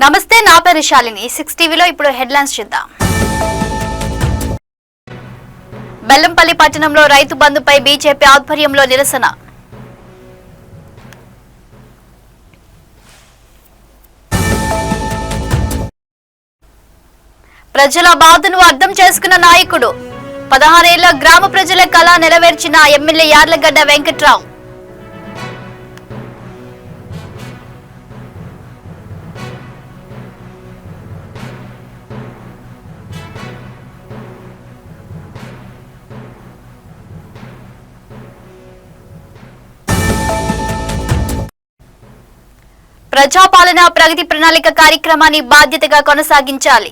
నమస్తే, నా పేరు శాలిని. 6 టీవీలో ఇప్పుడు హెడ్లైన్స్ చూద్దాం. బెల్లంపల్లి పట్టణంలో రైతు బంధుపై బీజేపీ ఆధ్వర్యంలో నిరసన. ప్రజల బాధను అర్థం చేసుకున్న నాయకుడు. 16 ఏళ్ల గ్రామ ప్రజల కళ నెరవేర్చిన ఎమ్మెల్యే యార్లగడ్డ వెంకట్రావు. ప్రజాపాలన ప్రగతి ప్రణాళిక కార్యక్రమాన్ని బాధ్యతగా కొనసాగించాలి.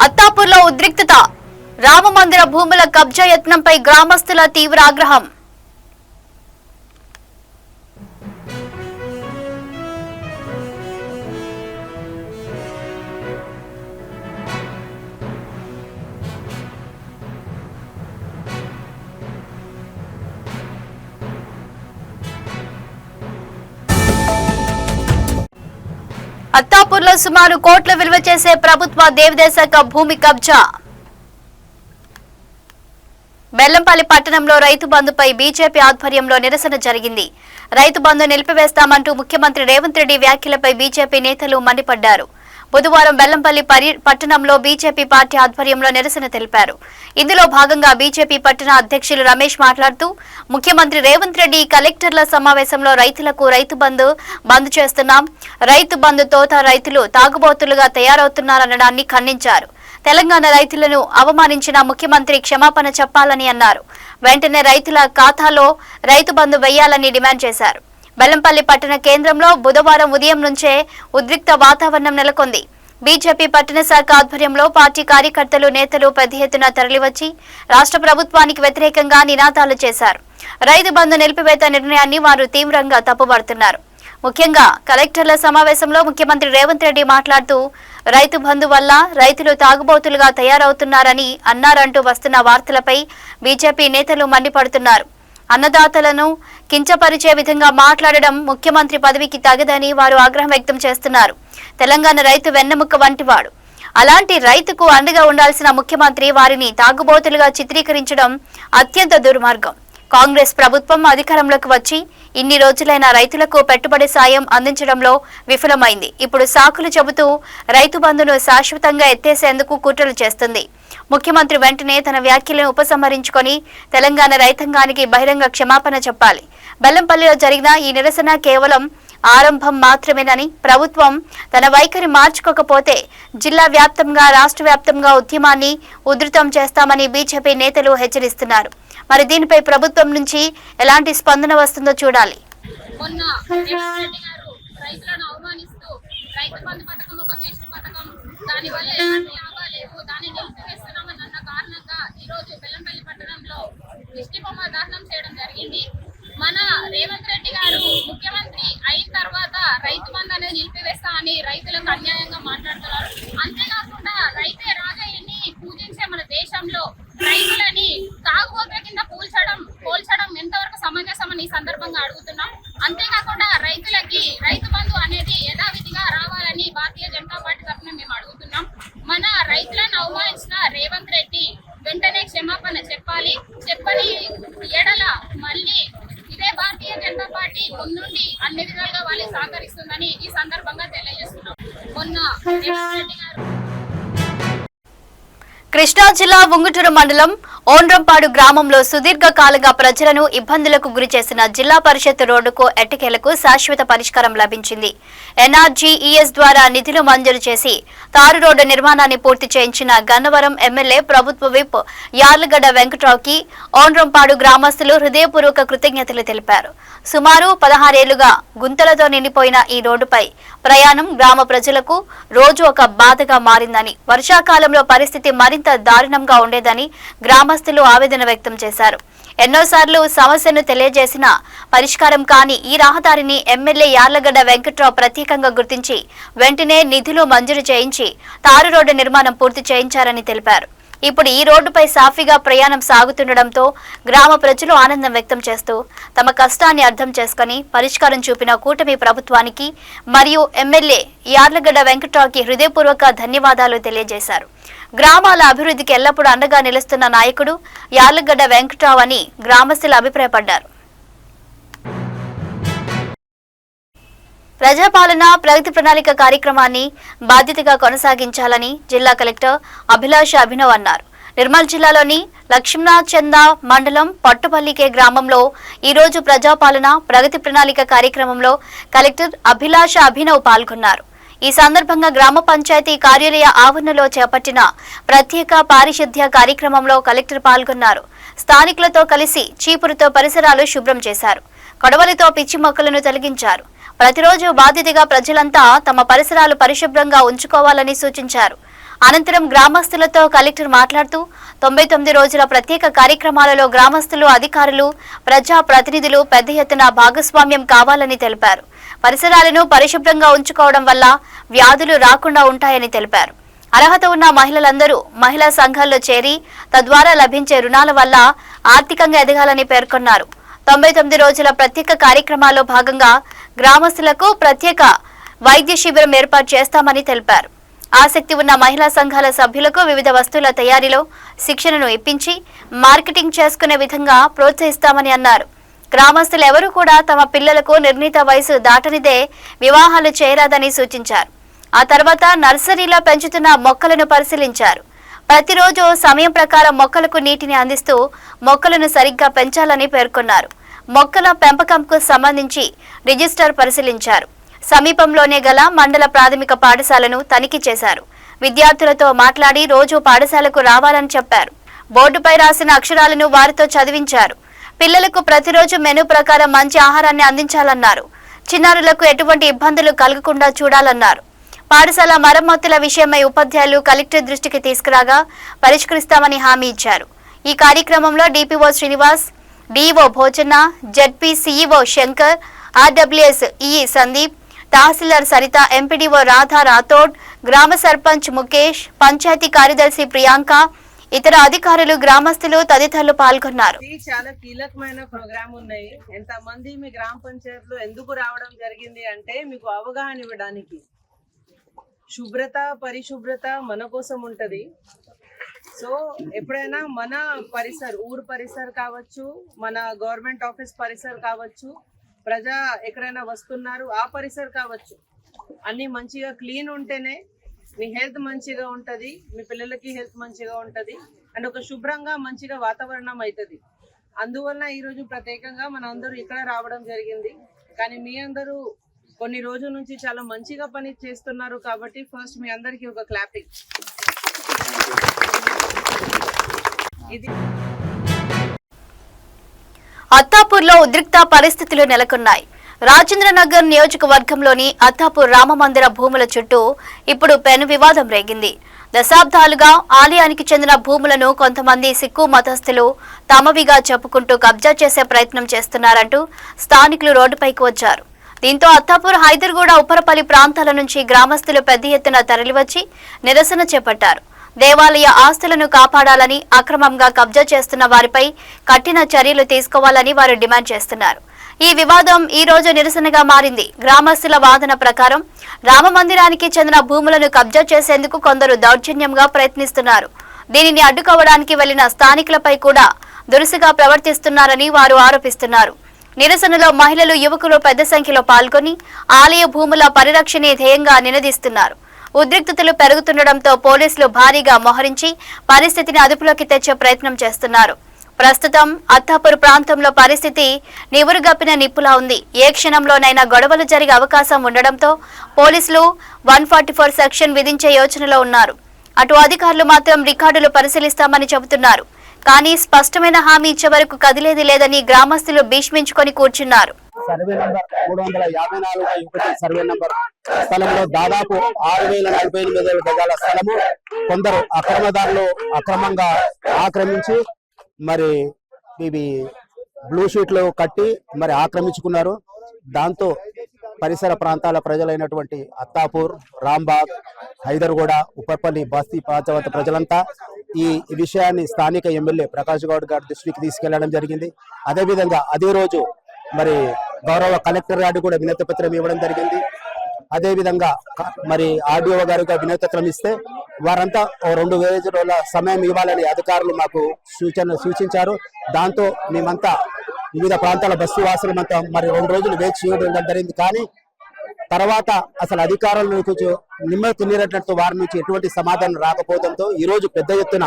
అత్తాపూర్లో ఉద్రిక్తత. రామమందిర భూముల కబ్జా యత్నంపై గ్రామస్తుల తీవ్ర ఆగ్రహం. అత్తాపూర్లో సుమారు కోట్ల విలువ చేసే ప్రభుత్వ దేవదేశక భూమి కబ్జా. బెల్లంపల్లి పట్టణంలో రైతు బంధుపై బీజేపీ ఆధ్వర్యంలో నిరసన జరిగింది. రైతు బంధు నిలిపివేస్తామంటూ ముఖ్యమంత్రి రేవంత్ రెడ్డి వ్యాఖ్యలపై బీజేపీ నేతలు మండిపడ్డారు. బుధవారం బెల్లంపల్లి పట్టణంలో బీజేపీ పార్టీ ఆధ్వర్యంలో నిరసన తెలిపారు. ఇందులో భాగంగా బీజేపీ పట్టణ అధ్యక్షులు రమేష్ మాట్లాడుతూ, ముఖ్యమంత్రి రేవంత్ రెడ్డి కలెక్టర్ల సమావేశంలో రైతులకు రైతు బంద్ చేస్తున్నాం, రైతు బంధుతో రైతులు తాగుబోతులుగా తయారవుతున్నారనడాన్ని ఖండించారు. తెలంగాణ రైతులను అవమానించిన ముఖ్యమంత్రి క్షమాపణ చెప్పాలని అన్నారు. వెంటనే రైతుల ఖాతాలో రైతు బంధు వేయాలని డిమాండ్ చేశారు. బెల్లంపల్లి పట్టణ కేంద్రంలో బుధవారం ఉదయం నుంచే ఉద్రిక్త వాతావరణం నెలకొంది. బీజేపీ పట్టణ శాఖ ఆధ్వర్యంలో పార్టీ కార్యకర్తలు, నేతలు పెద్ద ఎత్తున తరలివచ్చి రాష్ట్ర ప్రభుత్వానికి వ్యతిరేకంగా నినాదాలు చేశారు. రైతు బంధు నిలిపివేత నిర్ణయాన్ని వారు తీవ్రంగా తప్పుపడుతున్నారు. ముఖ్యంగా కలెక్టర్ల సమావేశంలో ముఖ్యమంత్రి రేవంత్ రెడ్డి మాట్లాడుతూ, రైతు బంధు వల్ల రైతులు తాగుబోతులుగా తయారవుతున్నారని అన్నారంటూ వస్తున్న వార్తలపై బీజేపీ నేతలు మండిపడుతున్నారు. అన్నదాతలను కించపరిచే విధంగా మాట్లాడడం ముఖ్యమంత్రి పదవికి తగదని వారు ఆగ్రహం వ్యక్తం చేస్తున్నారు. తెలంగాణ రైతు వెన్నెముక వంటివాడు. అలాంటి రైతుకు అండగా ఉండాల్సిన ముఖ్యమంత్రి వారిని తాగుబోతులుగా చిత్రీకరించడం అత్యంత దుర్మార్గం. కాంగ్రెస్ ప్రభుత్వం అధికారంలోకి వచ్చి ఇన్ని రోజులైన రైతులకు పెట్టుబడి సాయం అందించడంలో విఫలమైంది. ఇప్పుడు సాకులు చెబుతూ రైతు బంధును శాశ్వతంగా ఎత్తేసేందుకు కుట్రలు చేస్తుంది. ముఖ్యమంత్రి వెంటనే తన వ్యాఖ్యలను ఉపసంహరించుకొని తెలంగాణ రైతాంగానికి బహిరంగ క్షమాపణ చెప్పాలి. బెల్లంపల్లిలో జరిగిన ఈ నిరసన కేవలం ఆరంభం మాత్రమేనని, ప్రభుత్వం తన వైఖరి మార్చుకోకపోతే జిల్లా వ్యాప్తంగా, రాష్ట్ర వ్యాప్తంగా ఉద్యమాన్ని ఉధృతం చేస్తామని బీజేపీ నేతలు హెచ్చరిస్తున్నారు. మరి దీనిపై ప్రభుత్వం నుంచి ఎలాంటి స్పందన వస్తుందో చూడాలి. మన రేవంత్ రెడ్డి గారు ముఖ్యమంత్రి అయిన తర్వాత రైతు బంధు అనేది నిలిపివేస్తా అని రైతులకు అన్యాయంగా మాట్లాడుతున్నారు. అంతేకాకుండా రైతే రాజయ్యని పూజించే మన దేశంలో రైతులని తాగుబోతుల కింద పోల్చడం ఎంతవరకు సమంజసమని ఈ సందర్భంగా అడుగుతున్నాం. అంతేకాకుండా రైతులకి రైతు బంధు అనేది యథావిధిగా రావాలని భారతీయ జనతా పార్టీ తరఫున మేము అడుగుతున్నాం. మన రైతులను అవమానించిన రేవంత్ రెడ్డి వెంటనే క్షమాపణ చెప్పాలి. చెప్పని ఎడల మళ్ళీ ఇదే భారతీయ జనతా పార్టీ ముందుండి అన్ని విధాలుగా వాళ్ళకి సహకరిస్తుందని ఈ సందర్భంగా తెలియజేస్తున్నాం. మొన్న రేవంత్ రెడ్డి గారు కృష్ణా జిల్లా ఉంగుటూరు మండలం ఓండ్రంపాడు గ్రామంలో సుదీర్ఘ కాలంగా ప్రజలను ఇబ్బందులకు గురి చేసిన జిల్లా పరిషత్ రోడ్డుకు ఎట్టకేలకు శాశ్వత పరిష్కారం లభించింది. ఎన్ఆర్జీఈఎస్ ద్వారా నిధులు మంజూరు చేసి తారు రోడ్డు నిర్మాణాన్ని పూర్తి చేయించిన గన్నవరం ఎమ్మెల్యే ప్రభుత్వ విప్ యార్లగడ్డ వెంకట్రావుకి ఓండ్రంపాడు గ్రామస్తులు హృదయపూర్వక కృతజ్ఞతలు తెలిపారు. సుమారు 16 ఏళ్లుగా గుంతలతో నిండిపోయిన ఈ రోడ్డుపై ప్రయాణం గ్రామ ప్రజలకు రోజు ఒక బాధగా మారిందని, వర్షాకాలంలో పరిస్థితి మరింత దారుణంగా ఉండేదని గ్రామస్తులు ఆవేదన వ్యక్తం చేశారు. ఎన్నోసార్లు సమస్యను తెలియజేసినా పరిష్కారం కాని ఈ రహదారిని ఎమ్మెల్యే యార్లగడ్డ వెంకట్రావు ప్రత్యేకంగా గుర్తించి వెంటనే నిధులు మంజూరు చేయించి తారు రోడ్డు నిర్మాణం పూర్తి చేయించారని తెలిపారు. ఇప్పుడు ఈ రోడ్డుపై సాఫీగా ప్రయాణం సాగుతుండటంతో గ్రామ ప్రజలు ఆనందం వ్యక్తం చేస్తూ తమ కష్టాన్ని అర్థం చేసుకుని పరిష్కారం చూపిన కూటమి ప్రభుత్వానికి మరియు ఎమ్మెల్యే యార్లగడ్డ వెంకట్రావుకి హృదయపూర్వక ధన్యవాదాలు తెలియజేశారు. గ్రామాల అభివృద్ధికి ఎల్లప్పుడూ అండగా నిలుస్తున్న నాయకుడు యార్లగడ్డ వెంకట్రావు అని గ్రామస్తులు అభిప్రాయపడ్డారు. ప్రజాపాలన ప్రగతి ప్రణాళిక కార్యక్రమాన్ని బాధ్యతగా కొనసాగించాలని జిల్లా కలెక్టర్ అభిలాష అభినవ్ అన్నారు. నిర్మల్ జిల్లాలోని లక్ష్మణచంద మండలం పట్టుపల్లికే గ్రామంలో ఈరోజు ప్రజాపాలన ప్రగతి ప్రణాళిక కార్యక్రమంలో కలెక్టర్ అభిలాష అభినవ్ పాల్గొన్నారు. ఈ సందర్భంగా గ్రామ పంచాయతీ కార్యాలయ ఆవరణలో చేపట్టిన ప్రత్యేక పారిశుద్ధ్య కార్యక్రమంలో కలెక్టర్ పాల్గొన్నారు. స్థానికులతో కలిసి చీపురుతో పరిసరాలు శుభ్రం చేశారు. కొడవలితో పిచ్చి మొక్కలను తొలగించారు. ప్రతిరోజు బాధ్యతగా ప్రజలంతా తమ పరిసరాలు పరిశుభ్రంగా ఉంచుకోవాలని సూచించారు. అనంతరం గ్రామస్తులతో కలెక్టర్ మాట్లాడుతూ 99 రోజుల ప్రత్యేక కార్యక్రమాలలో గ్రామస్తులు, అధికారులు, ప్రజా ప్రతినిధులు పెద్ద ఎత్తున భాగస్వామ్యం కావాలని తెలిపారు. పరిసరాలను పరిశుభ్రంగా ఉంచుకోవడం వల్ల వ్యాధులు రాకుండా ఉంటాయని తెలిపారు. అర్హత ఉన్న మహిళలందరూ మహిళా సంఘాల్లో చేరి తద్వారా లభించే రుణాల వల్ల ఆర్థికంగా ఎదగాలని పేర్కొన్నారు. 99 రోజుల ప్రత్యేక కార్యక్రమాల్లో భాగంగా గ్రామస్తులకు ప్రత్యేక వైద్య శిబిరం ఏర్పాటు చేస్తామని తెలిపారు. ఆసక్తి ఉన్న మహిళా సంఘాల సభ్యులకు వివిధ వస్తువుల తయారీలో శిక్షణను ఇప్పించి మార్కెటింగ్ చేసుకునే విధంగా ప్రోత్సహిస్తామని అన్నారు. గ్రామస్తులు ఎవరూ కూడా తమ పిల్లలకు నిర్ణీత వయసు దాటనిదే వివాహాలు చేయరాదని సూచించారు. ఆ తర్వాత నర్సరీలో పెంచుతున్న మొక్కలను పరిశీలించారు. ప్రతిరోజు సమయం ప్రకారం మొక్కలకు నీటిని అందిస్తూ మొక్కలను సరిగ్గా పెంచాలని పేర్కొన్నారు. మొక్కల పెంపకంకు సంబంధించి రిజిస్టర్ పరిశీలించారు. సమీపంలోనే గల మండల ప్రాథమిక పాఠశాలను తనిఖీ చేశారు. విద్యార్థులతో మాట్లాడి రోజు పాఠశాలకు రావాలని చెప్పారు. బోర్డుపై రాసిన అక్షరాలను వారితో చదివించారు. పిల్లలకు ప్రతిరోజు మెనూ ప్రకారం మంచి ఆహారాన్ని అందించాలన్నారు. చిన్నారులకు ఎటువంటి ఇబ్బందులు కలగకుండా చూడాలన్నారు. పాఠశాల మరమ్మతుల విషయమై ఉపాధ్యాయులు కలెక్టర్ దృష్టికి తీసుకురాగా పరిష్కరిస్తామని హామీ ఇచ్చారు. ఈ కార్యక్రమంలో DPO Srinivas, DO Bhojana, ZP CEO Shankar, RWS EE Sandeep, tahsildar Saritha, MPDO Radha Rathod, గ్రామ సర్పంచ్ ముఖేష్, పంచాయతీ కార్యదర్శి ప్రియాంక, ఇతర అధికారులు, గ్రామస్తులు తదితరులు పాల్గొన్నారు. చాలా కీలకమైన ప్రోగ్రామ్ ఉన్నాయి. ఎంతమంది మీ గ్రామ పంచాయతీలో ఎందుకు రావడం జరిగింది అంటే మీకు అవగాహన ఇవ్వడానికి. శుభ్రత, పరిశుభ్రత మన కోసం ఉంటది. సో ఎప్పుడైనా మన ఊరు పరిసర్ కావచ్చు, మన గవర్నమెంట్ ఆఫీస్ పరిసర్ కావచ్చు, ప్రజా ఎక్కడైనా వస్తున్నారు ఆ పరిసర్ కావచ్చు, అన్ని మంచిగా క్లీన్ ఉంటేనే మీ హెల్త్ మంచిగా ఉంటది, మీ పిల్లలకి హెల్త్ మంచిగా ఉంటది, అండ్ ఒక శుభ్రంగా మంచిగా వాతావరణం అవుతుంది. అందువల్ల ఈరోజు ప్రత్యేకంగా మన అందరూ ఇక్కడ రావడం జరిగింది. కానీ మీ అందరూ కొన్ని రోజుల నుంచి చాలా మంచిగా పని చేస్తున్నారు కాబట్టి ఫస్ట్ మీ అందరికీ ఒక క్లాపింగ్. ఇది అత్తాపూర్లో ఉద్రిక్త పరిస్థితులు నెలకొన్నాయి. రాజేంద్రనగర్ నియోజకవర్గంలోని అత్తాపూర్ రామమందిర భూముల చుట్టూ ఇప్పుడు పెను వివాదం రేగింది. దశాబ్దాలుగా ఆలయానికి చెందిన భూములను కొంతమంది సిక్కు మతస్థులు తమవిగా చెప్పుకుంటూ కబ్జా చేసే ప్రయత్నం చేస్తున్నారంటూ స్థానికులు రోడ్డుపైకి వచ్చారు. దీంతో అత్తాపూర్, హైదర్గూడ, ఉప్పరపల్లి ప్రాంతాల నుంచి గ్రామస్తులు పెద్ద ఎత్తున తరలివచ్చి నిరసన చేపట్టారు. దేవాలయ ఆస్తులను కాపాడాలని, అక్రమంగా కబ్జా చేస్తున్న వారిపై కఠిన చర్యలు తీసుకోవాలని వారు డిమాండ్ చేస్తున్నారు. ఈ వివాదం ఈ రోజు నిరసనగా మారింది. గ్రామస్తుల వాదన ప్రకారం రామ మందిరానికి చెందిన భూములను కబ్జా చేసేందుకు కొందరు దౌర్జన్యంగా ప్రయత్నిస్తున్నారు. దీనిని అడ్డుకోవడానికి వెళ్లిన స్థానికులపై కూడా దురుసుగా ప్రవర్తిస్తున్నారని వారు ఆరోపిస్తున్నారు. నిరసనలో మహిళలు, యువకులు పెద్ద సంఖ్యలో పాల్గొని ఆలయ భూముల పరిరక్షణే ధ్యేయంగా నినదిస్తున్నారు. ఉద్రిక్తతలు పెరుగుతుండటంతో పోలీసులు భారీగా మోహరించి పరిస్థితిని అదుపులోకి తెచ్చే ప్రయత్నం చేస్తున్నారు. ప్రస్తుతం అత్తాపూర్ ప్రాంతంలో పరిస్థితి నివురుగప్పిన నిప్పులా ఉంది. ఏ క్షణంలోనైనా గొడవలు జరిగే అవకాశం ఉండడంతో పోలీసులు 144 సెక్షన్ విధించే యోచనలో ఉన్నారు. అటు అధికారులు మాత్రం రికార్డులు పరిశీలిస్తామని చెబుతున్నారు. కానీ స్పష్టమైన హామీ ఇచ్చే వరకు కదిలేది లేదని గ్రామస్తులు భీష్మించుకొని కూర్చున్నారు. సర్వే నంబర్ 354 సర్వే నంబర్ స్థలంలో దాదాపు 6048 గజాల స్థలము కొందరు అక్రమదారులు అక్రమంగా ఆక్రమించి మరి ఇవి బ్లూ షీట్లు కట్టి మరి ఆక్రమించుకున్నారు. దాంతో పరిసర ప్రాంతాల ప్రజలైనటువంటి అత్తాపూర్, రాంబాగ్, హైదర్గూడ, ఉపపల్లి, బస్తీ ప్రాంత ప్రజలంతా ఈ విషయాన్ని స్థానిక ఎమ్మెల్యే ప్రకాష్ గౌడ్ గారి దృష్టికి తీసుకెళ్లడం జరిగింది. అదేవిధంగా అదే రోజు మరి గౌరవ కలెక్టర్ గారికి కూడా వినతి పత్రం ఇవ్వడం జరిగింది. అదేవిధంగా మరి ఆర్డీఓ గారికి వినతి పత్రం ఇస్తే వారంతా 2 రోజుల సమయం ఇవ్వాలని అధికారులు మాకు సూచించారు. దాంతో మేమంతా వివిధ ప్రాంతాల బస్సు వాసులమంతా మరి 2 రోజులు వేచి చేయడం జరిగింది. కానీ తర్వాత అసలు అధికారుల నుంచి నిమ్మతిన్నట్టు వారి నుంచి ఎటువంటి సమాధానం రాకపోవడంతో ఈ రోజు పెద్ద ఎత్తున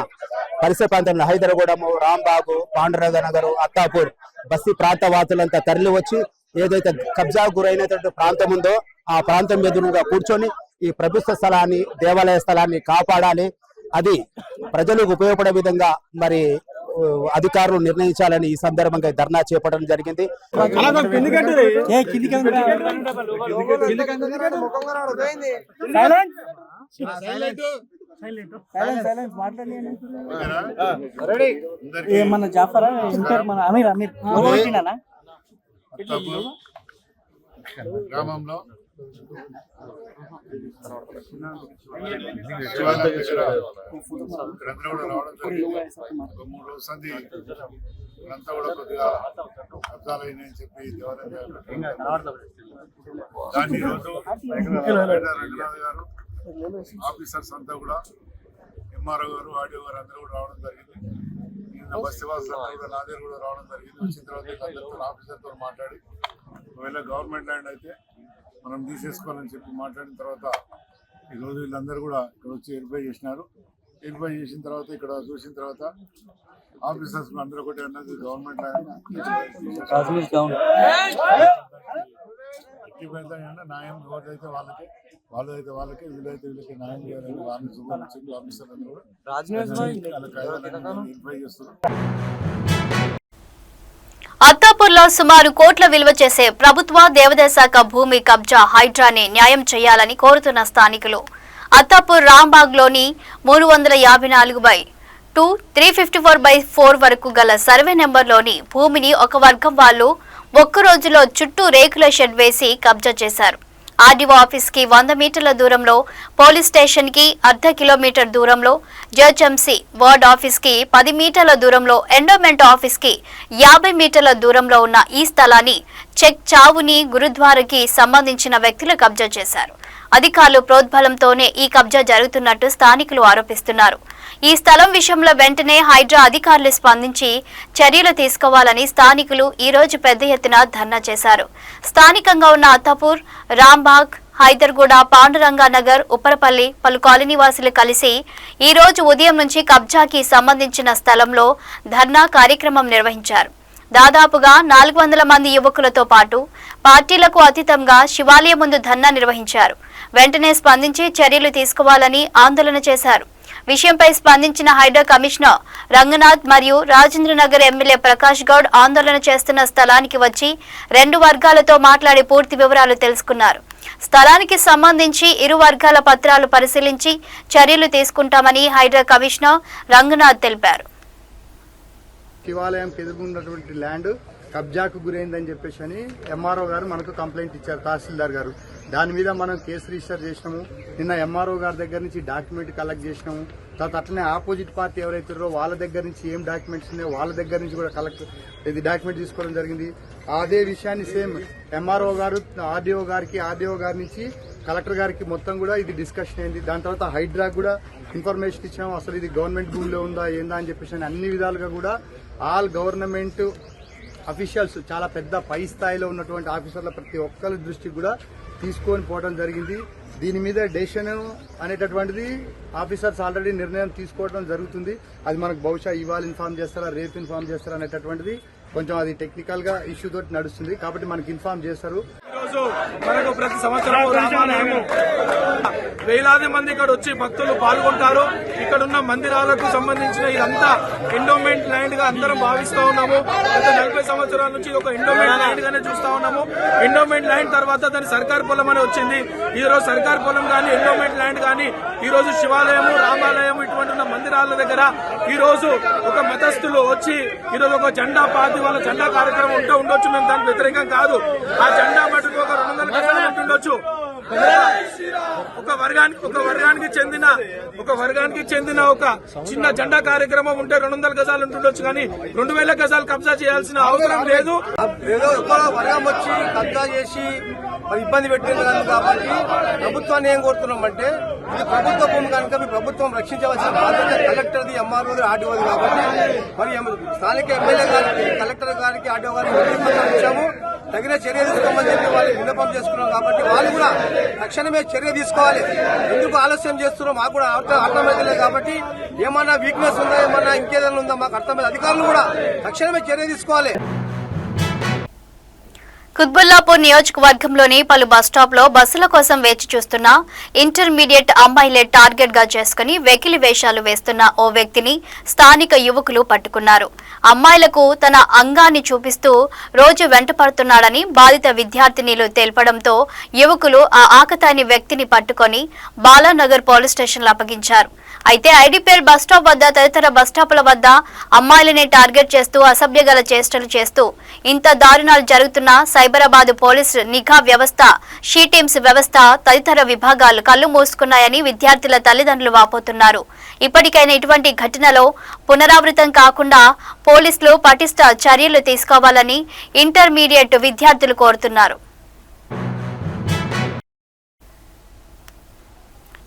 పరిసర ప్రాంతంలో హైదరాబాద్, రాంబాగు, పాండురంగ నగర్, అత్తాపూర్, బస్తీ ప్రాంత వాసులంతా తరలి వచ్చి ఏదైతే కబ్జా గురైనటువంటి ప్రాంతం ఉందో ఆ ప్రాంతం ఎదురుగా కూర్చొని ఈ ప్రభుత్వ స్థలాన్ని, దేవాలయ స్థలాన్ని కాపాడాలి, అది ప్రజలకు ఉపయోగపడే విధంగా మరి అధికారులు నిర్ణయించాలని ఈ సందర్భంగా ధర్నా చేపట్టడం జరిగింది. మన జాఫరా మన అమీర్ గ్రామంలో ఇక్కడంతా కూడా రావడం జరిగింది. 3 రోజుల సంది ఇక్కడంతా కూడా కొద్దిగా కబ్జాలైనాయని చెప్పి దేవాలయం దాన్ని ఈరోజు రంగనాథ్ గారు, ఆఫీసర్స్ అంతా కూడా, ఎంఆర్ఓ గారు, ఆర్డీఓ గారు అందరూ కూడా రావడం జరిగింది. నిన్న బస్తివాసులు కూడా నా దగ్గర కూడా రావడం జరిగింది. వచ్చిన తర్వాత అందరితో ఆఫీసర్తో మాట్లాడి ఒకవేళ గవర్నమెంట్ ల్యాండ్ అయితే మనం తీసేసుకోవాలని చెప్పి మాట్లాడిన తర్వాత ఈరోజు వీళ్ళందరూ కూడా ఇక్కడ వచ్చి వెరిఫై చేసినారు. వెరిఫై చేసిన తర్వాత ఇక్కడ చూసిన తర్వాత ఆఫీసర్స్ అందరూ ఒకటి అన్నది గవర్నమెంట్ ల్యాండ్ న్యాయం ఎవరిదైతే వాళ్ళకి, వాళ్ళదైతే వాళ్ళకి, వీళ్ళైతే వీళ్ళకి న్యాయం చేయాలని వాళ్ళని చూపించి ఆఫీసర్లు కూడా వెరిఫై చేస్తున్నారు. అత్తాపూర్లో సుమారు కోట్ల విలువ చేసే ప్రభుత్వ దేవాదాయ శాఖ భూమి కబ్జా హైడ్రాని న్యాయం చేయాలని కోరుతున్న స్థానికులు అత్తాపూర్ రాంబాగ్ లోని 354/2, 354/4 వరకు గల సర్వే నెంబర్లోని భూమిని ఒక వర్గం వాళ్ళు ఒక్క రోజులో చుట్టూ రేకుల షెడ్ వేసి కబ్జా చేశారు. ఆర్డీఓ ఆఫీస్ కి 100 మీటర్ల దూరంలో, పోలీస్ స్టేషన్ కి 0.5 కిలోమీటర్ దూరంలో, జిహెచ్ఎంసీ వార్డ్ ఆఫీస్ కి 10 మీటర్ల దూరంలో, ఎండోమెంట్ ఆఫీస్ కి 50 మీటర్ల దూరంలో ఉన్న ఈ స్థలాన్ని చెక్ చావుని గురుద్వారాకి సంబంధించిన వ్యక్తులు కబ్జా చేశారు. అధికారులు ప్రోద్బలంతోనే ఈ కబ్జా జరుగుతున్నట్టు స్థానికులు ఆరోపిస్తున్నారు. ఈ స్థలం విషయంలో వెంటనే హైడ్రా అధికారులు స్పందించి చర్యలు తీసుకోవాలని స్థానికులు ఈ రోజు పెద్ద ఎత్తున ధర్నా చేశారు. స్థానికంగా ఉన్న అత్తాపూర్, రాంబాగ్, హైదర్గూడ, పాండురంగ నగర్, ఉప్పరపల్లి పలు కాలనీ వాసులు కలిసి ఈ రోజు ఉదయం నుంచి కబ్జాకి సంబంధించిన స్థలంలో ధర్నా కార్యక్రమం నిర్వహించారు. దాదాపుగా 400 మంది యువకులతో పాటు పార్టీలకు అతీతంగా శివాలయం ముందు ధర్నా నిర్వహించారు. వెంటనే స్పందించి చర్యలు తీసుకోవాలని ఆందోళన చేశారు. విషయంపై స్పందించిన హైడ్రా కమిషనర్ రంగనాథ్ మరియు రాజేంద్రనగర్ ఎమ్మెల్యే ప్రకాష్ గౌడ్ ఆందోళన చేస్తున్న స్థలానికి వచ్చి 2 వర్గాలతో మాట్లాడి పూర్తి వివరాలు తెలుసుకున్నారు. స్థలానికి సంబంధించి ఇరు వర్గాల పత్రాలు పరిశీలించి చర్యలు తీసుకుంటామని హైడ్రా కమిషనర్ రంగనాథ్ తెలిపారు. శివాలయం ఎదుర్కొన్నటువంటి ల్యాండ్ కబ్జాకు గురైందని చెప్పేసి అని ఎంఆర్ఓ గారు మనకు కంప్లైంట్ ఇచ్చారు, తహసీల్దార్ గారు. దాని మీద మనం కేసు రిజిస్టర్ చేసినాము. నిన్న ఎంఆర్ఓ గారి దగ్గర నుంచి డాక్యుమెంట్ కలెక్ట్ చేసినాము. తర్వాత అట్లనే ఆపోజిట్ పార్టీ ఎవరైతారో వాళ్ళ దగ్గర నుంచి ఏం డాక్యుమెంట్స్ ఉన్నాయో వాళ్ళ దగ్గర నుంచి కూడా డాక్యుమెంట్ తీసుకోవడం జరిగింది. అదే విషయాన్ని సేమ్ ఎంఆర్ఓ గారు ఆర్డీఓ గారి నుంచి కలెక్టర్ గారికి మొత్తం కూడా ఇది డిస్కషన్ అయింది. దాని తర్వాత హైడ్రా కూడా ఇన్ఫర్మేషన్ ఇచ్చాము, అసలు ఇది గవర్నమెంట్ భూమిలో ఉందా ఏందా అని చెప్పేసి అన్ని విధాలుగా కూడా ఆల్ గవర్నమెంట్ అఫీషియల్స్, చాలా పెద్ద పై స్థాయిలో ఉన్నటువంటి ఆఫీసర్ల ప్రతి ఒక్కరి దృష్టికి కూడా తీసుకొని పోవడం జరిగింది. దీని మీద డెసిషన్ అనేటటువంటిది ఆఫీసర్స్ ఆల్రెడీ నిర్ణయం తీసుకోవడం జరుగుతుంది. అది మనకు బహుశా ఇవాళ ఇన్ఫార్మ్ చేస్తారా, రేపు ఇన్ఫార్మ్ చేస్తారా అనేటటువంటిది కొంచెం అది టెక్నికల్ గా ఇష్యూ తోటి నడుస్తుంది, కాబట్టి మనకి ఇన్ఫార్మ్ చేస్తారు. ఈరోజు మనకు ప్రతి సంవత్సరం రామాలయము వేలాది మంది ఇక్కడ వచ్చి భక్తులు పాల్గొంటారు. ఇక్కడ ఉన్న మందిరాలకు సంబంధించిన ఇదంతా ఎండోమెంట్ ల్యాండ్ గా అందరం భావిస్తా ఉన్నాము. గత 40 సంవత్సరాల నుంచి ఒక ఎండోమెంట్ ల్యాండ్ గానే చూస్తా ఉన్నాము. ఎండోమెంట్ ల్యాండ్ తర్వాత దాని సర్కార్ పొలం అని వచ్చింది. ఈ రోజు సర్కార్ పొలం గానీ ఎండోమెంట్ ల్యాండ్ గానీ ఈ రోజు శివాలయము, రామాలయం ఇటువంటి ఉన్న మందిరాల దగ్గర ఈ రోజు ఒక మతస్థులు వచ్చి ఈ రోజు ఒక జెండా పాతి వాళ్ళ జెండా కార్యక్రమం ఉండొచ్చు. మేము దానికి వ్యతిరేకం కాదు. ఆ జెండా మటుకు ఒక 200 గజాలు ఉండొచ్చు. ఒక వర్గానికి చెందిన ఒక చిన్న జెండా కార్యక్రమం ఉంటే 200 గజాలు ఉంటుండొచ్చు, కానీ 2000 గజాలు కబ్జా చేయాల్సిన అవసరం లేదు. ఏదో ఎక్కడో వర్గం వచ్చి కబ్జా చేసి మరి ఇబ్బంది పెట్టింది కాబట్టి ప్రభుత్వాన్ని ఏం కోరుతున్నామంటే ఇది ప్రభుత్వ భూమి కనుక మీ ప్రభుత్వం రక్షించవలసిన బాధ్యత కలెక్టర్ది, ఎంఆర్ఓది, ఆర్డీఓది కాబట్టి మరి స్థానిక ఎమ్మెల్యే గారికి, కలెక్టర్ గారికి, ఆర్డీఓ గారికి ఇచ్చాము. తగిన చర్య తీసుకోమని చెప్పి వాళ్ళు విన్నపం చేసుకున్నాం కాబట్టి వాళ్ళు కూడా తక్షణమే చర్య తీసుకోవాలి. ఎందుకు ఆలస్యం చేస్తున్నాం మాకు కూడా అర్థమైతలేదు కాబట్టి ఏమన్నా వీక్నెస్ ఉందా, ఏమన్నా ఇంకేదైనా ఉందా మాకు అర్థమైతే అధికారులు కూడా తక్షణమే చర్య తీసుకోవాలి. కుత్బుల్లాపూర్ నియోజకవర్గంలోని పలు బస్టాప్ లో బస్సుల కోసం వేచి చూస్తున్న ఇంటర్మీడియట్ అమ్మాయిలే టార్గెట్ గా చేసుకుని వెకిలి వేషాలు వేస్తున్న ఓ వ్యక్తిని స్థానిక యువకులు పట్టుకున్నారు. అమ్మాయిలకు తన అంగాన్ని చూపిస్తూ రోజు వెంటపడుతున్నాడని బాధిత విద్యార్థినిలు తెలపడంతో యువకులు ఆ ఆకతాని వ్యక్తిని పట్టుకొని బాలానగర్ పోలీస్ స్టేషన్లో అప్పగించారు. అయితే ఐడిపిఎల్ బస్టాప్ వద్ద తదితర బస్టాపుల వద్ద అమ్మాయిలనే టార్గెట్ చేస్తూ అసభ్యగల చేష్టలు చేస్తూ ఇంత దారుణాలు జరుగుతున్న సైబరాబాద్ పోలీసు నిఘా వ్యవస్థ, షీ టీమ్స్ వ్యవస్థ తదితర విభాగాలు కళ్లు మూసుకున్నాయని విద్యార్థుల తల్లిదండ్రులు వాపోతున్నారు. ఇప్పటికైనా ఇటువంటి ఘటనలో పునరావృతం కాకుండా పోలీసులు పటిష్ట చర్యలు తీసుకోవాలని ఇంటర్మీడియట్ విద్యార్థులు కోరుతున్నారు.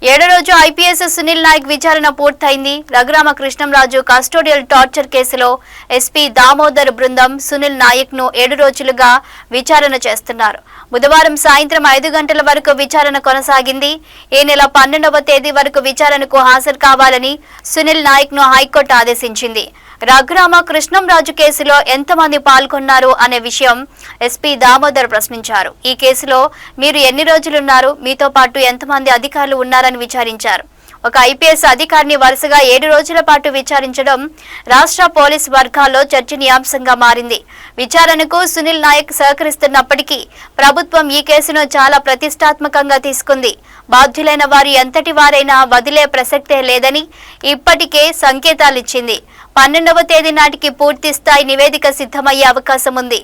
7వ రోజు ఐపీఎస్ సునీల్ నాయక్ విచారణ పూర్తయింది. రఘురామ కృష్ణంరాజు కస్టోడియల్ టార్చర్ కేసులో ఎస్పీ దామోదర్ బృందం సునీల్ నాయక్ ను 7 రోజులుగా విచారణ చేస్తున్నారు. బుధవారం సాయంత్రం 5 గంటల వరకు విచారణ కొనసాగింది. ఈ నెల 12వ తేదీ వరకు విచారణకు హాజరు కావాలని సునీల్ నాయక్ ను హైకోర్టు ఆదేశించింది. రఘురామ కృష్ణంరాజు కేసులో ఎంతమంది పాల్గొన్నారు అనే విషయం ఎస్పీ దామోదర్ ప్రశ్నించారు. ఈ కేసులో మీరు ఎన్ని రోజులున్నారు, మీతో పాటు ఎంతమంది అధికారులు ఉన్నారని విచారించారు. ఒక ఐపీఎస్ అధికారిని వరుసగా 7 రోజుల పాటు విచారించడం రాష్ట్ర పోలీస్ వర్గాల్లో చర్చనీయాంశంగా మారింది. విచారణకు సునీల్ నాయక్ సహకరిస్తున్నప్పటికీ ప్రభుత్వం ఈ కేసును చాలా ప్రతిష్టాత్మకంగా తీసుకుంది. బాధ్యులైన వారు ఎంతటి వారైనా వదిలే ప్రసక్తే లేదని ఇప్పటికే సంకేతాలిచ్చింది. 12వ తేదీ నాటికి పూర్తి స్థాయి నివేదిక సిద్ధమయ్యే అవకాశం ఉంది.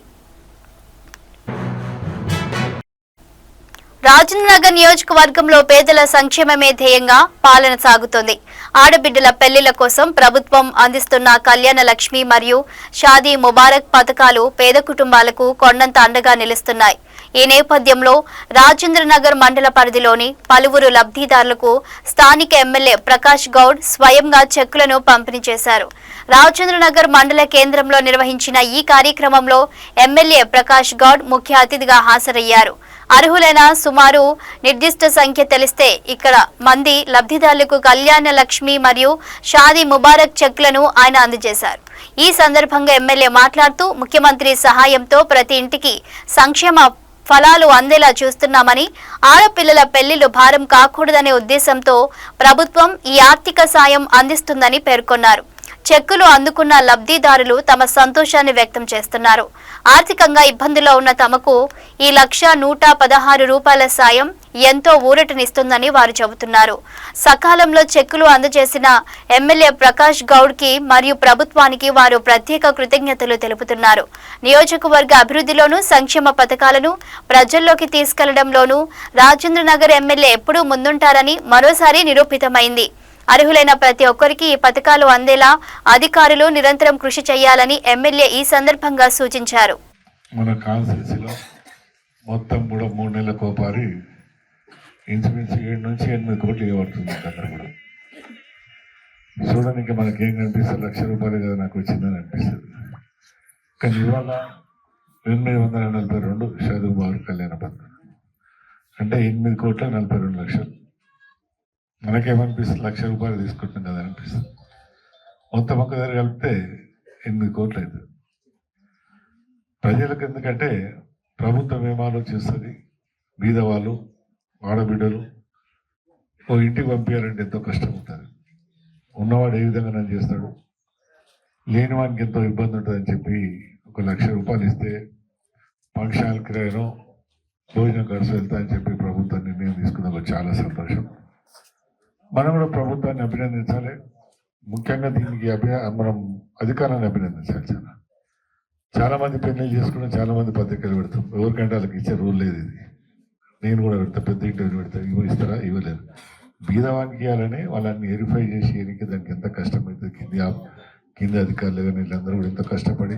రాజేంద్రనగర్ నియోజకవర్గంలో పేదల సంక్షేమమే ధ్యేయంగా పాలన సాగుతోంది. ఆడబిడ్డల పెళ్లిళ్ల కోసం ప్రభుత్వం అందిస్తున్న కళ్యాణ లక్ష్మి మరియు షాదీ ముబారక్ పథకాలు పేద కుటుంబాలకు కొండంత అండగా నిలుస్తున్నాయి. ఈ నేపథ్యంలో రాజేంద్రనగర్ మండల పరిధిలోని పలువురు లబ్ధిదారులకు స్థానిక ఎమ్మెల్యే ప్రకాష్ గౌడ్ స్వయంగా చెక్కులను పంపిణీ చేశారు. రాజేంద్రనగర్ మండల కేంద్రంలో నిర్వహించిన ఈ కార్యక్రమంలో ఎమ్మెల్యే ప్రకాష్ గౌడ్ ముఖ్య అతిథిగా హాజరయ్యారు. అర్హులైన సుమారు నిర్దిష్ట సంఖ్య తెలిస్తే ఇక్కడ మంది లబ్ధిదారులకు కళ్యాణ లక్ష్మి మరియు షాదీ ముబారక్ చెక్లను ఆయన అందజేశారు. ఈ సందర్భంగా ఎమ్మెల్యే మాట్లాడుతూ ముఖ్యమంత్రి సహాయంతో ప్రతి ఇంటికి సంక్షేమ ఫలాలు అందేలా చూస్తున్నామని, ఆడపిల్లల పెళ్లిళ్లు భారం కాకూడదనే ఉద్దేశంతో ప్రభుత్వం ఈ ఆర్థిక సాయం అందిస్తుందని పేర్కొన్నారు. చెక్కులు అందుకున్న లబ్ధిదారులు తమ సంతోషాన్ని వ్యక్తం చేస్తున్నారు. ఆర్థికంగా ఇబ్బందుల్లో ఉన్న తమకు ఈ 1,116 రూపాయల సాయం ఎంతో ఊరటనిస్తుందని వారు చెబుతున్నారు. సకాలంలో చెక్కులు అందజేసిన ఎమ్మెల్యే ప్రకాష్ గౌడ్ కి మరియు ప్రభుత్వానికి వారు ప్రత్యేక కృతజ్ఞతలు తెలుపుతున్నారు. నియోజకవర్గ అభివృద్ధిలోనూ సంక్షేమ పథకాలను ప్రజల్లోకి తీసుకెళ్లడంలోనూ రాజేంద్రనగర్ ఎమ్మెల్యే ఎప్పుడూ ముందుంటారని మరోసారి నిరూపితమైంది. అర్హులైన ప్రతి ఒక్కరికి ఈ పథకాలు అందేలా అధికారులు నిరంతరం కృషి చేయాలని ఎమ్మెల్యే ఈ సందర్భంగా సూచించారు. మన కాన్స్టిట్యూన్సీలో మొత్తం కూడా 3 నెలల కోపారి ఇంచుమించు 7 నుంచి 8 కోట్లు ఇవ్వబడుతుంది. అందరూ కూడా చూడడానికి మనకేం కనిపిస్తుంది, ₹1,00,000 కదా నాకు వచ్చిందని అనిపిస్తుంది. కానీ ఇవాళ 842 షాదీ ముబారక్ కళ్యాణ పథకం అంటే 8 కోట్ల 42 లక్షలు. మనకేమనిపిస్తుంది, ₹1,00,000 తీసుకుంటున్నాం కదా అనిపిస్తుంది. మొత్తం ఒక్క దగ్గర కలిపితే 8 కోట్లు అవుతుంది. ప్రజలకు ఎందుకంటే ప్రభుత్వం ఏం ఆలోచిస్తుంది, బీదవాళ్ళు ఆడబిడ్డలు ఓ ఇంటికి పంపించాలంటే ఎంతో కష్టం ఉంటుంది. ఉన్నవాడు ఏ విధంగా నన్ను చేస్తాడు, లేని వానికి ఎంతో ఇబ్బంది ఉంటుందని చెప్పి 1 లక్ష రూపాయలు ఇస్తే ఫంక్షన్ కిరాయిలో భోజనం ఖర్చు వెళ్తా అని చెప్పి ప్రభుత్వం నిర్ణయం తీసుకున్నది చాలా సంతోషం. మనం కూడా ప్రభుత్వాన్ని అభినందించాలి. ముఖ్యంగా దీనికి మనం అధికారాన్ని అభినందించాలి. చాలా మంది పెళ్లి చేసుకుని చాలా మంది పత్రికలు పెడతాం. ఎవరికంటే వాళ్ళకి ఇచ్చే రూల్ లేదు. ఇది నేను కూడా పెడతా, పెద్ద ఇంటర్వ్యూ పెడతా. ఇస్తారా? ఇవ్వలేదు. బీదవానికి ఇవ్వాలని వాళ్ళని వెరిఫై చేసి ఎనికి దానికి ఎంత కష్టమైతే కింద అధికారులు కానీ వీళ్ళందరూ కూడా ఎంత కష్టపడి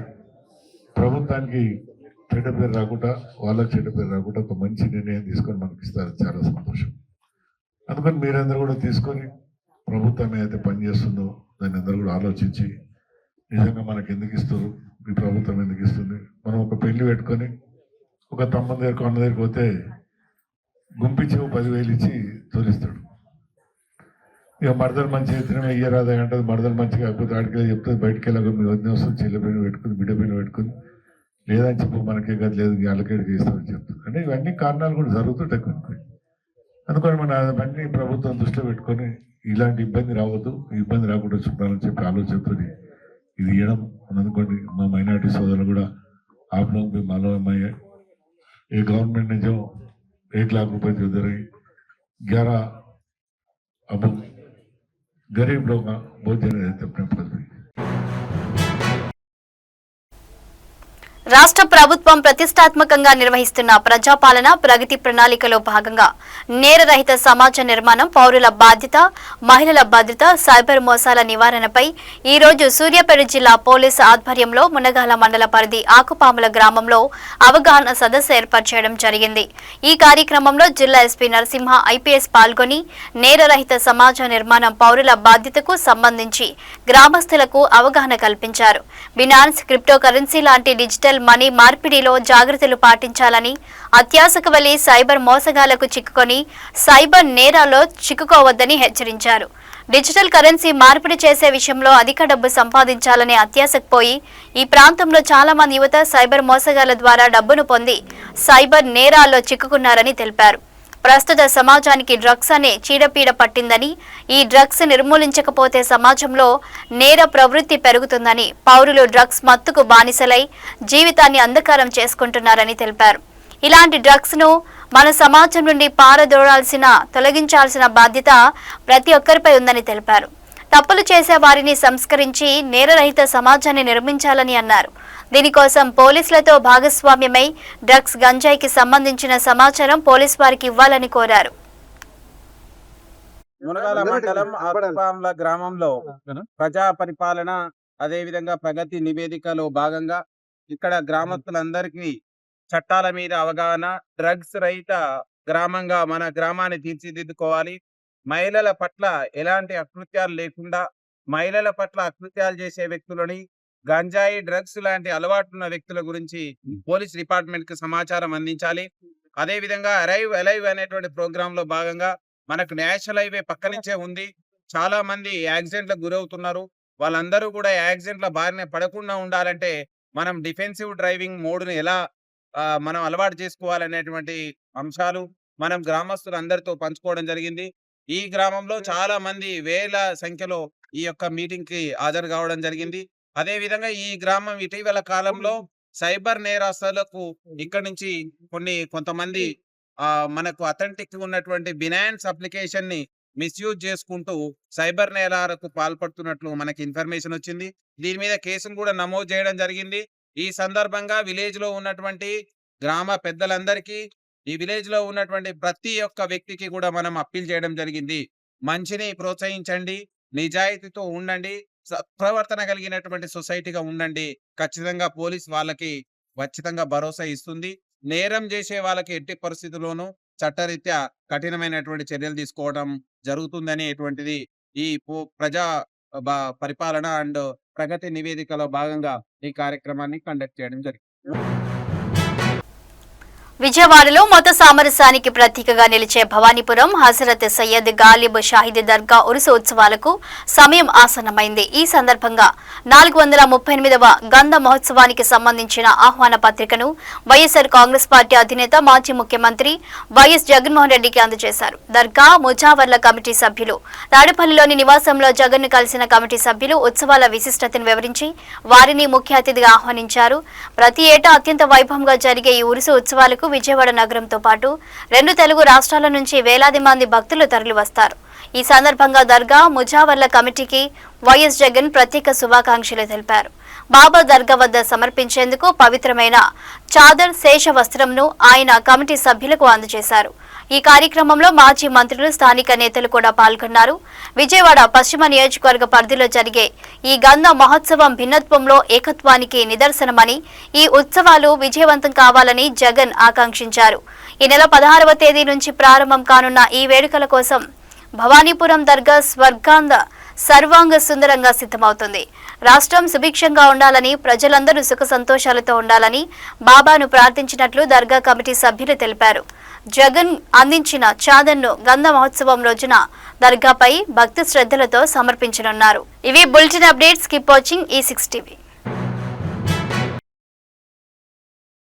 ప్రభుత్వానికి చెడ్డ పేరు రాకుండా, వాళ్ళకి చెడ్డ పేరు రాకుండా ఒక మంచి నిర్ణయం తీసుకొని మనకి ఇస్తారు. చాలా సంతోషం. అందుకని మీరందరూ కూడా తీసుకొని ప్రభుత్వం ఏదైతే పనిచేస్తుందో దాన్ని అందరూ కూడా ఆలోచించి నిజంగా మనకి ఎందుకు ఇస్తారు, ఈ ప్రభుత్వం ఎందుకు ఇస్తుంది. మనం ఒక పెళ్లి పెట్టుకొని ఒక తమ్ముని దగ్గరకు అన్న దగ్గరికి పోతే గుంపించి 10,000 ఇచ్చి తోలిస్తాడు. ఇక మరదలు మంచి ఎత్తున ఇయ్యరాదా అంటే మరదలు మంచిగా కాకపోతే ఆడికి చెప్తుంది, బయటికి వెళ్ళక మీ వదిన వస్తుంది, చెల్లి పైన పెట్టుకుని బిడ్డ పైన పెట్టుకుని లేదని చెప్పి మనకే గది లేదు వాళ్ళకేడికి ఇస్తామని చెప్తుంది. అంటే ఇవన్నీ కారణాలు కూడా జరుగుతుంటాయి కొన్ని. అందుకని మన అవన్నీ ప్రభుత్వం దృష్టిలో పెట్టుకొని ఇలాంటి ఇబ్బంది రావద్దు, ఈ ఇబ్బంది రాకుండా చూడాలని చెప్పి ఆలోచనతో ఇది ఇవ్వడం అని అనుకోండి. మా మైనార్టీ సోదరులు కూడా आप लोग भी मालूम है ये गवर्नमेंट ने जो 1 लाख रुपए जो दे रही 11 अब गरीब लोग बहुत जने रहते अपने पास भी. రాష్ట్ర ప్రభుత్వం ప్రతిష్టాత్మకంగా నిర్వహిస్తున్న ప్రజాపాలన ప్రగతి ప్రణాళికలో భాగంగా నేరరహిత సమాజ నిర్మాణం, పౌరుల బాధ్యత, మహిళల భద్రత, సైబర్ మోసాల నివారణపై ఈ రోజు సూర్యాపేట జిల్లా పోలీసు ఆధ్వర్యంలో మునగాల మండల పరిధి ఆకుపాముల గ్రామంలో అవగాహన సదస్సు ఏర్పాటు చేయడం జరిగింది. ఈ కార్యక్రమంలో జిల్లా ఎస్పీ నరసింహ ఐపీఎస్ పాల్గొని నేరరహిత సమాజ నిర్మాణం, పౌరుల బాధ్యతకు సంబంధించి గ్రామస్తులకు అవగాహన కల్పించారు. బినాన్స్, క్రిప్టో కరెన్సీ లాంటి డిజిటల్ మనీ మార్పిడిలో జాగ్రత్తలు పాటించాలని, అత్యాశకు వెళ్లి సైబర్ మోసగాలకు చిక్కుకొని సైబర్ నేరాల్లో చిక్కుకోవద్దని హెచ్చరించారు. డిజిటల్ కరెన్సీ మార్పిడి చేసే విషయంలో అధిక డబ్బు సంపాదించాలనే అత్యాశకు పోయి ఈ ప్రాంతంలో చాలా మంది యువత సైబర్ మోసగాల ద్వారా డబ్బును పొంది సైబర్ నేరాల్లో చిక్కుకున్నారని తెలిపారు. ప్రస్తుత సమాజానికి డ్రగ్స్ అనే చీడపీడ పట్టిందని, ఈ డ్రగ్స్ నిర్మూలించకపోతే సమాజంలో నేర ప్రవృత్తి పెరుగుతుందని, పౌరులు డ్రగ్స్ మత్తుకు బానిసలై జీవితాన్ని అంధకారం తెలిపారు. ఇలాంటి డ్రగ్స్ ను మన సమాజం నుండి తొలగించాల్సిన బాధ్యత ప్రతి ఒక్కరిపై ఉందని తెలిపారు. తప్పులు చేసే వారిని సంస్కరించి నేరరహిత సమాజాన్ని నిర్మించాలని అన్నారు. దీనికోసం పోలీసులతో భాగస్వామ్యమై డ్రగ్స్, గంజాయికి సంబంధించిన సమాచారం పోలీసు వారికి ఇవ్వాలని కోరారు. మునగాల మండలం ఆకుపాముల గ్రామంలో ప్రజా పరిపాలన అదే విధంగా ప్రగతి నివేదికలో భాగంగా ఇక్కడ గ్రామస్తులందరికీ చట్టాల మీద అవగాహన, డ్రగ్స్ రహిత గ్రామంగా మన గ్రామాన్ని తీర్చిదిద్దుకోవాలి, మహిళల పట్ల ఎలాంటి అకృత్యాలు లేకుండా మహిళల పట్ల అకృత్యాలు చేసే వ్యక్తులని, గంజాయి, డ్రగ్స్ లాంటి అలవాటున్న వ్యక్తుల గురించి పోలీస్ డిపార్ట్మెంట్ కి సమాచారం అందించాలి. అదే విధంగా అరైవ్ అలైవ్ అనేటువంటి ప్రోగ్రామ్ లో భాగంగా మనకు నేషనల్ హైవే పక్క నుంచే ఉంది. చాలా మంది యాక్సిడెంట్లకు గురవుతున్నారు. వాళ్ళందరూ కూడా యాక్సిడెంట్ల బారిన పడకుండా ఉండాలంటే మనం డిఫెన్సివ్ డ్రైవింగ్ మోడ్ను ఎలా మనం అలవాటు చేసుకోవాలనేటువంటి అంశాలు మనం గ్రామస్తులు అందరితో పంచుకోవడం జరిగింది. ఈ గ్రామంలో చాలా మంది వేల సంఖ్యలో ఈ యొక్క మీటింగ్ కి హాజరు కావడం జరిగింది. అదే విధంగా ఈ గ్రామం ఇటీవల కాలంలో సైబర్ నేరస్తులకు ఇక్కడ నుంచి కొంతమంది మనకు అథెంటిక్ ఉన్నటువంటి బినాన్స్ అప్లికేషన్ ని మిస్యూజ్ చేసుకుంటూ సైబర్ నేరాలకు పాల్పడుతున్నట్లు మనకి ఇన్ఫర్మేషన్ వచ్చింది. దీని మీద కేసును కూడా నమోదు చేయడం జరిగింది. ఈ సందర్భంగా విలేజ్ లో ఉన్నటువంటి గ్రామ పెద్దలందరికీ, ఈ విలేజ్ లో ఉన్నటువంటి ప్రతి ఒక్క వ్యక్తికి కూడా మనం అప్పీల్ చేయడం జరిగింది. మంచిని ప్రోత్సహించండి, నిజాయితీతో ఉండండి, సత్ప్రవర్తన కలిగినటువంటి సొసైటీగా ఉండండి. ఖచ్చితంగా పోలీస్ వాళ్ళకి ఖచ్చితంగా భరోసా ఇస్తుంది. నేరం చేసే వాళ్ళకి ఎట్టి పరిస్థితుల్లోనూ చట్టరీత్యా కఠినమైనటువంటి చర్యలు తీసుకోవడం జరుగుతుందనేటువంటిది ఈ ప్రజా పరిపాలన అండ్ ప్రగతి నివేదికలో భాగంగా ఈ కార్యక్రమాన్ని కండక్ట్ చేయడం జరిగింది. విజయవాడలో మత సామరస్యానికి ప్రతీకగా నిలిచే భవానీపురం హజరత్ సయ్యద్ గాలిబ్ షాహిద్ దర్గా ఉరుసు ఉత్సవాలకు సమయం ఆసన్నమైంది. ఈ సందర్భంగా 438వ గంధ మహోత్సవానికి సంబంధించిన ఆహ్వాన పత్రికను వైఎస్ఆర్ కాంగ్రెస్ పార్టీ అధినేత మాజీ ముఖ్యమంత్రి వైఎస్ జగన్మోహన్ రెడ్డికి అందజేశారు. దర్గా ముజావర్ల కమిటీ సభ్యులు తాడేపల్లిలోని నివాసంలో జగన్ను కలిసిన కమిటీ సభ్యులు ఉత్సవాల విశిష్టతను వివరించి వారిని ముఖ్య అతిథిగా ఆహ్వానించారు. ప్రతి ఏటా అత్యంత వైభవంగా జరిగే ఈ ఉరుసు ఉత్సవాలకు విజయవాడ నగరంతో పాటు 2 తెలుగు రాష్ట్రాల నుంచి వేలాది మంది భక్తులు తరలివస్తారు. ఈ సందర్భంగా దర్గా ముజావర్ల కమిటీకి వైఎస్ జగన్ ప్రత్యేక శుభాకాంక్షలు తెలిపారు. బాబా దర్గా వద్ద సమర్పించేందుకు పవిత్రమైన చాదర్ శేష వస్త్రంను ఆయన కమిటీ సభ్యులకు అందజేశారు. ఈ కార్యక్రమంలో మాజీ మంత్రులు, స్థానిక నేతలు కూడా పాల్గొన్నారు. విజయవాడ పశ్చిమ నియోజకవర్గ పరిధిలో జరిగే ఈ గంధ మహోత్సవం భిన్నత్వంలో ఏకత్వానికి నిదర్శనమని, ఈ ఉత్సవాలు విజయవంతం కావాలని జగన్ ఆకాంక్షించారు. ఈ నెల 16వ తేదీ నుంచి ప్రారంభం కానున్న ఈ వేడుకల కోసం భవానీపురం దర్గా సర్వాంగ సుందరంగా సిద్ధమవుతుంది. రాష్ట్రం సుభిక్షంగా ఉండాలని, ప్రజలందరూ సుఖ సంతోషాలతో ఉండాలని బాబాను ప్రార్థించినట్లు దర్గా కమిటీ సభ్యులు తెలిపారు. జగన్ అందించిన చాదర్ను గంధ మహోత్సవం రోజున దర్గాపై భక్తి శ్రద్ధలతో సమర్పించనున్నారు. ఇవి bulletin updates. Keep watching E6 TV.